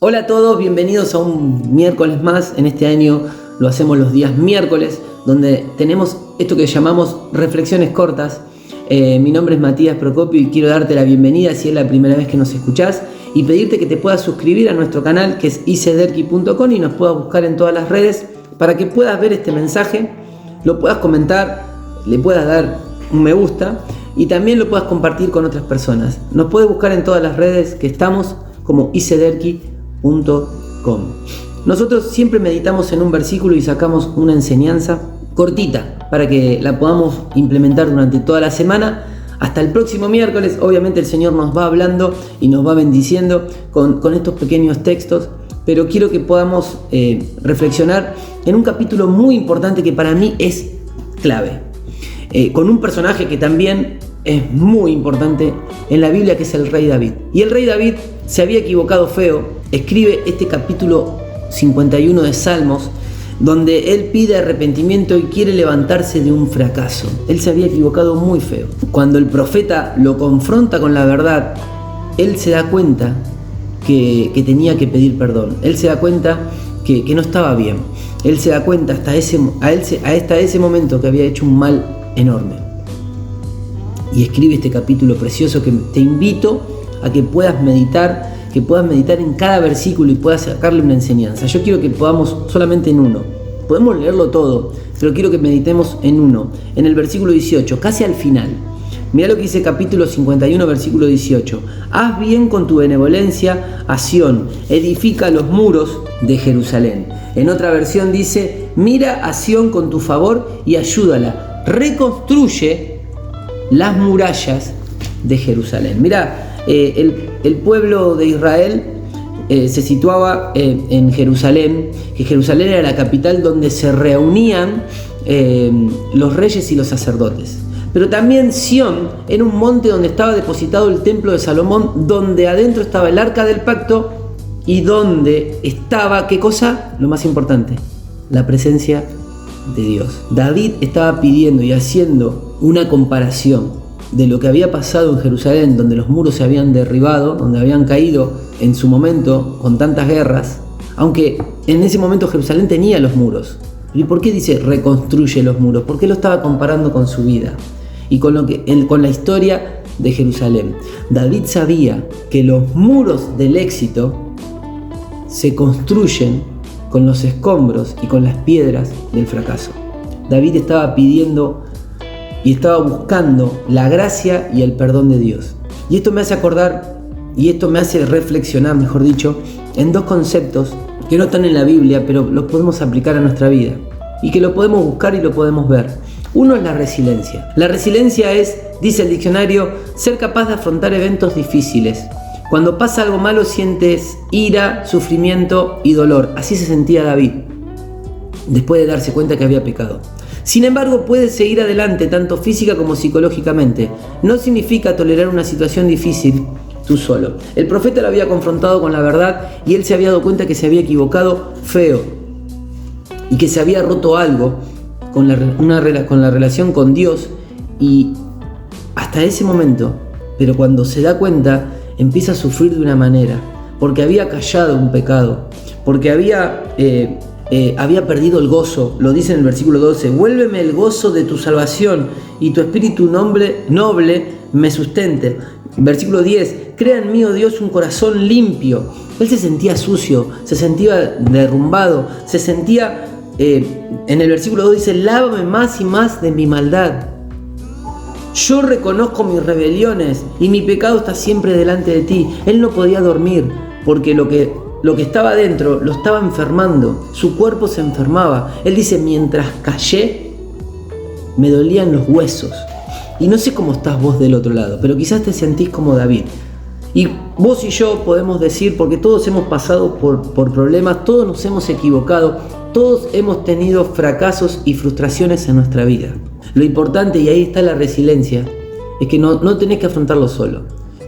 Hola a todos, bienvenidos a un miércoles más. En este año lo hacemos los días miércoles, donde tenemos esto que llamamos reflexiones cortas. Mi nombre es Matías Procopio y quiero darte la bienvenida si es la primera vez que nos escuchás y pedirte que te puedas suscribir a nuestro canal que es icederki.com y nos puedas buscar en todas las redes para que puedas ver este mensaje, lo puedas comentar, le puedas dar un me gusta y también lo puedas compartir con otras personas. Nos puedes buscar en todas las redes que estamos como icederki.com. Nosotros siempre meditamos en un versículo y sacamos una enseñanza cortita para que la podamos implementar durante toda la semana hasta el próximo miércoles. Obviamente el Señor nos va hablando y nos va bendiciendo con estos pequeños textos, pero quiero que podamos reflexionar en un capítulo muy importante que para mí es clave, con un personaje que también es muy importante en la Biblia, que es el rey David. Y el rey David se había equivocado feo. Escribe este capítulo 51 de Salmos, donde él pide arrepentimiento y quiere levantarse de un fracaso. Él se había equivocado muy feo. Cuando el profeta lo confronta con la verdad, él se da cuenta que tenía que pedir perdón. Él se da cuenta que no estaba bien. Él se da cuenta hasta ese momento que había hecho un mal enorme. Y escribe este capítulo precioso que te invito a que puedas meditar en cada versículo y puedas sacarle una enseñanza. Yo quiero que podamos solamente en uno. Podemos leerlo todo, pero quiero que meditemos en uno. En el versículo 18, casi al final. Mirá lo que dice capítulo 51, versículo 18. Haz bien con tu benevolencia a Sión, edifica los muros de Jerusalén. En otra versión dice, mira a Sión con tu favor y ayúdala. Reconstruye las murallas de Jerusalén. Mirá, el pueblo de Israel se situaba en Jerusalén, que Jerusalén era la capital donde se reunían los reyes y los sacerdotes. Pero también Sión era un monte donde estaba depositado el templo de Salomón, donde adentro estaba el arca del pacto y donde estaba, ¿qué cosa? Lo más importante, la presencia de Dios. David estaba pidiendo y haciendo una comparación de lo que había pasado en Jerusalén, donde los muros se habían derribado, donde habían caído en su momento con tantas guerras, aunque en ese momento Jerusalén tenía los muros. ¿Y por qué dice reconstruye los muros? Porque lo estaba comparando con su vida y con la historia de Jerusalén. David sabía que los muros del éxito se construyen con los escombros y con las piedras del fracaso. David estaba pidiendo y estaba buscando la gracia y el perdón de Dios. Y esto me hace acordar, y esto me hace reflexionar, mejor dicho, en dos conceptos que no están en la Biblia, pero los podemos aplicar a nuestra vida y que lo podemos buscar y lo podemos ver. Uno es la resiliencia. La resiliencia es, dice el diccionario, ser capaz de afrontar eventos difíciles. Cuando pasa algo malo sientes ira, sufrimiento y dolor. Así se sentía David después de darse cuenta que había pecado. Sin embargo, puedes seguir adelante tanto física como psicológicamente. No significa tolerar una situación difícil tú solo. El profeta lo había confrontado con la verdad y él se había dado cuenta que se había equivocado feo y que se había roto algo con la relación con Dios, y hasta ese momento, pero cuando se da cuenta, empieza a sufrir de una manera, porque había callado un pecado, porque había perdido el gozo. Lo dice en el versículo 12, vuélveme el gozo de tu salvación y tu espíritu noble me sustente. Versículo 10, crea en mí, oh Dios, un corazón limpio. Él se sentía sucio, se sentía derrumbado, se sentía, en el versículo 2 dice, lávame más y más de mi maldad. Yo reconozco mis rebeliones y mi pecado está siempre delante de ti. Él no podía dormir porque lo que estaba dentro lo estaba enfermando. Su cuerpo se enfermaba. Él dice, mientras callé, me dolían los huesos. Y no sé cómo estás vos del otro lado, pero quizás te sentís como David. Y vos y yo podemos decir, porque todos hemos pasado por problemas, todos nos hemos equivocado, todos hemos tenido fracasos y frustraciones en nuestra vida. Lo importante, y ahí está la resiliencia, es que no tenés que afrontarlo solo.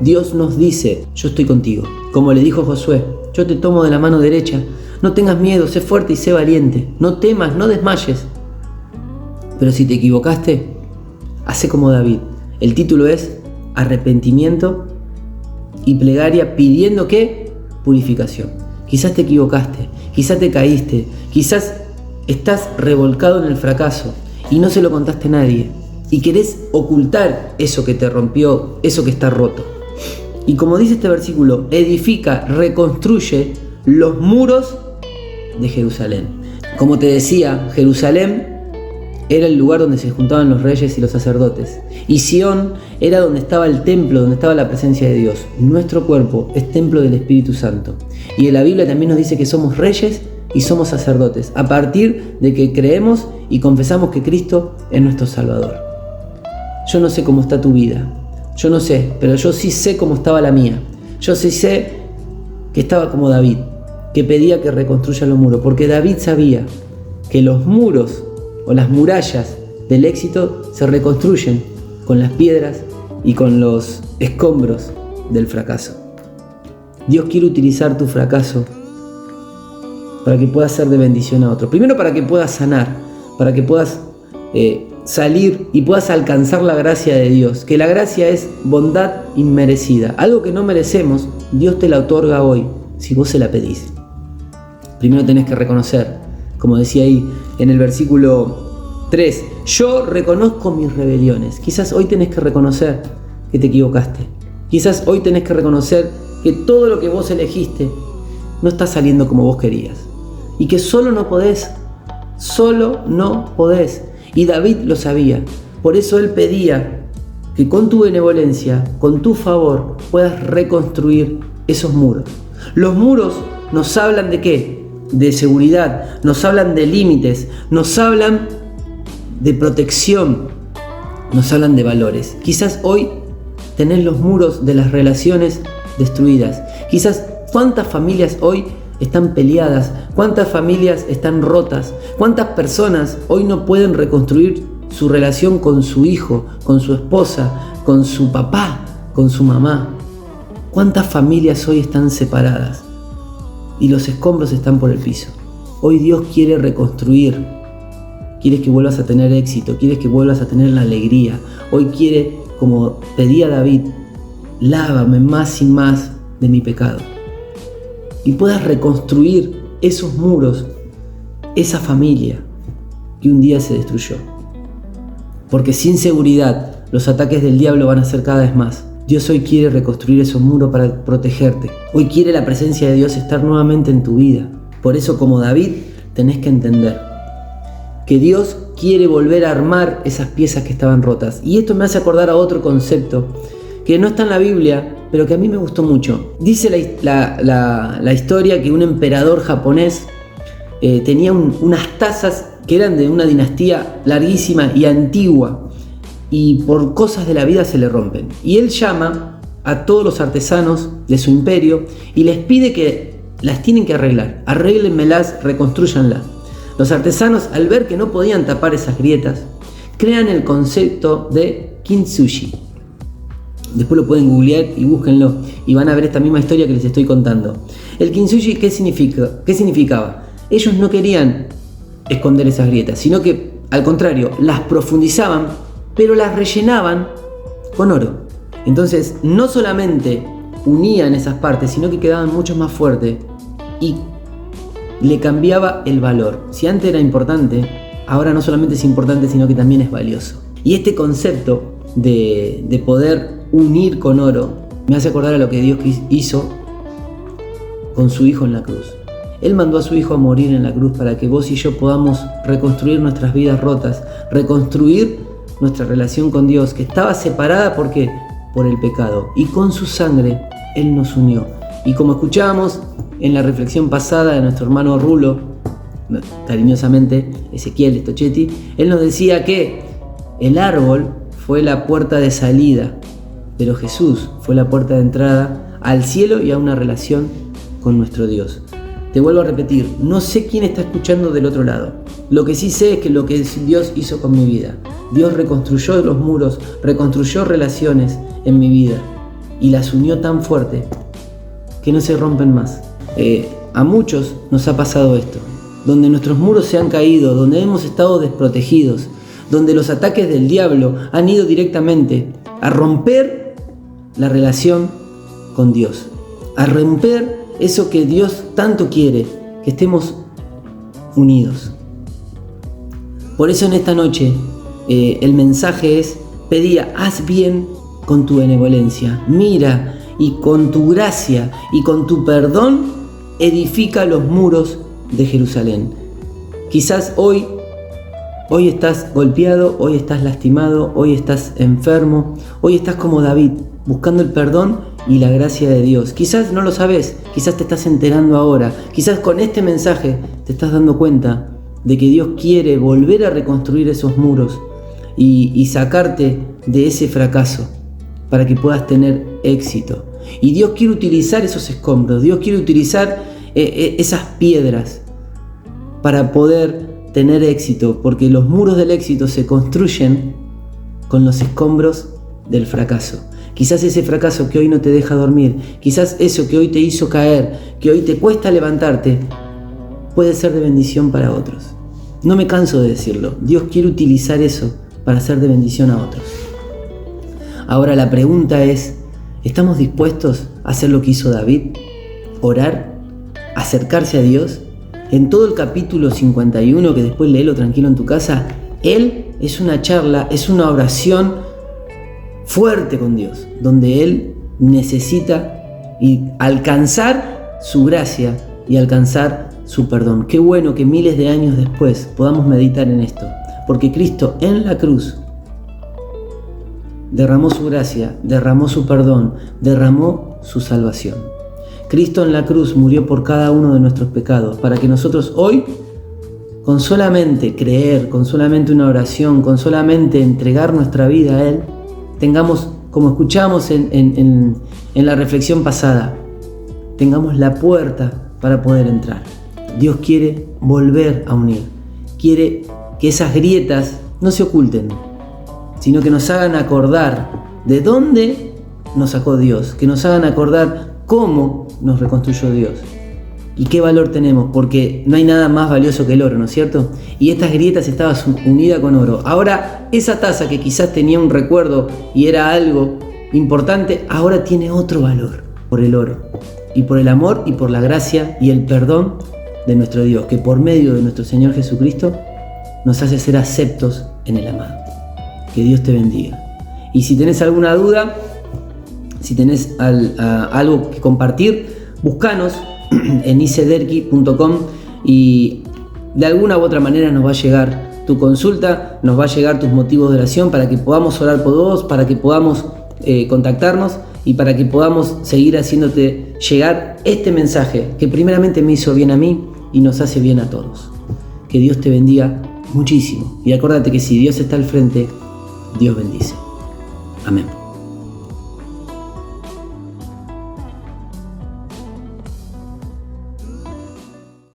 Dios nos dice, yo estoy contigo. Como le dijo Josué, yo te tomo de la mano derecha. No tengas miedo, sé fuerte y sé valiente. No temas, no desmayes. Pero si te equivocaste, hacé como David. El título es Arrepentimiento y plegaria pidiendo ¿qué? Purificación. quizás te equivocaste, quizás te caíste, quizás estás revolcado en el fracaso y no se lo contaste a nadie y querés ocultar eso que te rompió, eso que está roto. Y como dice este versículo, edifica, reconstruye los muros de Jerusalén. Como te decía, Jerusalén era el lugar donde se juntaban los reyes y los sacerdotes. Y Sión era donde estaba el templo, donde estaba la presencia de Dios. Nuestro cuerpo es templo del Espíritu Santo. Y en la Biblia también nos dice que somos reyes y somos sacerdotes, a partir de que creemos y confesamos que Cristo es nuestro Salvador. Yo no sé cómo está tu vida, yo no sé, pero yo sí sé cómo estaba la mía. Yo sí sé que estaba como David, que pedía que reconstruya los muros, porque David sabía que los muros o las murallas del éxito se reconstruyen con las piedras y con los escombros del fracaso. Dios quiere utilizar tu fracaso para que puedas ser de bendición a otro. Primero, para que puedas sanar, para que puedas salir y puedas alcanzar la gracia de Dios, que la gracia es bondad inmerecida. Algo que no merecemos, Dios te la otorga hoy, si vos se la pedís. Primero tenés que reconocer, como decía ahí en el versículo 3, yo reconozco mis rebeliones. Quizás hoy tenés que reconocer que te equivocaste. Quizás hoy tenés que reconocer que todo lo que vos elegiste no está saliendo como vos querías. Y que solo no podés. Y David lo sabía. Por eso él pedía que con tu benevolencia, con tu favor, puedas reconstruir esos muros. Los muros nos hablan de ¿qué? De seguridad, nos hablan de límites, nos hablan de protección, nos hablan de valores. Quizás hoy tenés los muros de las relaciones destruidas. Quizás cuántas familias hoy están peleadas, cuántas familias están rotas, cuántas personas hoy no pueden reconstruir su relación con su hijo, con su esposa, con su papá, con su mamá. Cuántas familias hoy están separadas y los escombros están por el piso. Hoy Dios quiere reconstruir, quiere que vuelvas a tener éxito, quiere que vuelvas a tener la alegría. Hoy quiere, como pedía David, lávame más y más de mi pecado. Y puedas reconstruir esos muros, esa familia que un día se destruyó. Porque sin seguridad los ataques del diablo van a ser cada vez más. Dios hoy quiere reconstruir esos muros para protegerte. Hoy quiere la presencia de Dios estar nuevamente en tu vida. Por eso, como David, tenés que entender que Dios quiere volver a armar esas piezas que estaban rotas. Y esto me hace acordar a otro concepto que no está en la Biblia, pero que a mí me gustó mucho. Dice la historia que un emperador japonés tenía unas tazas que eran de una dinastía larguísima y antigua, y por cosas de la vida se le rompen. Y él llama a todos los artesanos de su imperio y les pide que las tienen que arreglar. Arréglenmelas, reconstrúyanlas. Los artesanos, al ver que no podían tapar esas grietas, crean el concepto de kintsugi. Después lo pueden googlear y búsquenlo y van a ver esta misma historia que les estoy contando. El kintsugi, ¿qué significaba? Ellos no querían esconder esas grietas, sino que al contrario, las profundizaban, pero las rellenaban con oro. Entonces no solamente unían esas partes, sino que quedaban mucho más fuertes y le cambiaba el valor. Si antes era importante, ahora no solamente es importante, sino que también es valioso. Y este concepto de poder unir con oro me hace acordar a lo que Dios hizo con su Hijo en la cruz. Él mandó a su Hijo a morir en la cruz para que vos y yo podamos reconstruir nuestras vidas rotas, reconstruir nuestra relación con Dios, que estaba separada por el pecado, y con su sangre Él nos unió. Y como escuchábamos en la reflexión pasada de nuestro hermano Rulo, cariñosamente Ezequiel Stochetti, él nos decía que el árbol fue la puerta de salida, pero Jesús fue la puerta de entrada al cielo y a una relación con nuestro Dios. Te vuelvo a repetir, no sé quién está escuchando del otro lado. Lo que sí sé es que lo que Dios hizo con mi vida. Dios reconstruyó los muros, reconstruyó relaciones en mi vida y las unió tan fuerte que no se rompen más. A muchos nos ha pasado esto, donde nuestros muros se han caído, donde hemos estado desprotegidos, donde los ataques del diablo han ido directamente a romper la relación con Dios, a romper eso que Dios tanto quiere, que estemos unidos. Por eso en esta noche el mensaje es: pedía, haz bien con tu benevolencia, mira, y con tu gracia y con tu perdón edifica los muros de Jerusalén. Quizás hoy estás golpeado, hoy estás lastimado, hoy estás enfermo, hoy estás como David, buscando el perdón y la gracia de Dios. Quizás no lo sabes, quizás te estás enterando ahora, quizás con este mensaje te estás dando cuenta de que Dios quiere volver a reconstruir esos muros y sacarte de ese fracaso para que puedas tener éxito. Y Dios quiere utilizar esos escombros, Dios quiere utilizar esas piedras para poder tener éxito, porque los muros del éxito se construyen con los escombros del fracaso. Quizás ese fracaso que hoy no te deja dormir, quizás eso que hoy te hizo caer, que hoy te cuesta levantarte, puede ser de bendición para otros. No me canso de decirlo, Dios quiere utilizar eso para ser de bendición a otros. Ahora la pregunta es: ¿estamos dispuestos a hacer lo que hizo David? Orar, acercarse a Dios. En todo el capítulo 51, que después léelo tranquilo en tu casa, él es una charla, es una oración fuerte con Dios, donde él necesita alcanzar su gracia y alcanzar su perdón. Qué bueno que miles de años después podamos meditar en esto, porque Cristo en la cruz derramó su gracia, derramó su perdón, derramó su salvación. Cristo en la cruz murió por cada uno de nuestros pecados, para que nosotros hoy, con solamente creer, con solamente una oración, con solamente entregar nuestra vida a Él, tengamos, como escuchamos en la reflexión pasada, tengamos la puerta para poder entrar. Dios quiere volver a unir, quiere que esas grietas no se oculten, sino que nos hagan acordar de dónde nos sacó Dios, que nos hagan acordar cómo nos reconstruyó Dios y qué valor tenemos, porque no hay nada más valioso que el oro, ¿no es cierto? Y estas grietas estaban unidas con oro. Ahora esa taza que quizás tenía un recuerdo y era algo importante, ahora tiene otro valor por el oro y por el amor y por la gracia y el perdón de nuestro Dios, que por medio de nuestro Señor Jesucristo nos hace ser aceptos en el amado. Que Dios te bendiga. Y si tenés alguna duda, si tenés algo que compartir, búscanos en icederki.com y de alguna u otra manera nos va a llegar tu consulta, nos va a llegar tus motivos de oración para que podamos orar por vos, para que podamos contactarnos y para que podamos seguir haciéndote llegar este mensaje que primeramente me hizo bien a mí y nos hace bien a todos. Que Dios te bendiga muchísimo y acuérdate que si Dios está al frente, Dios bendice. Amén.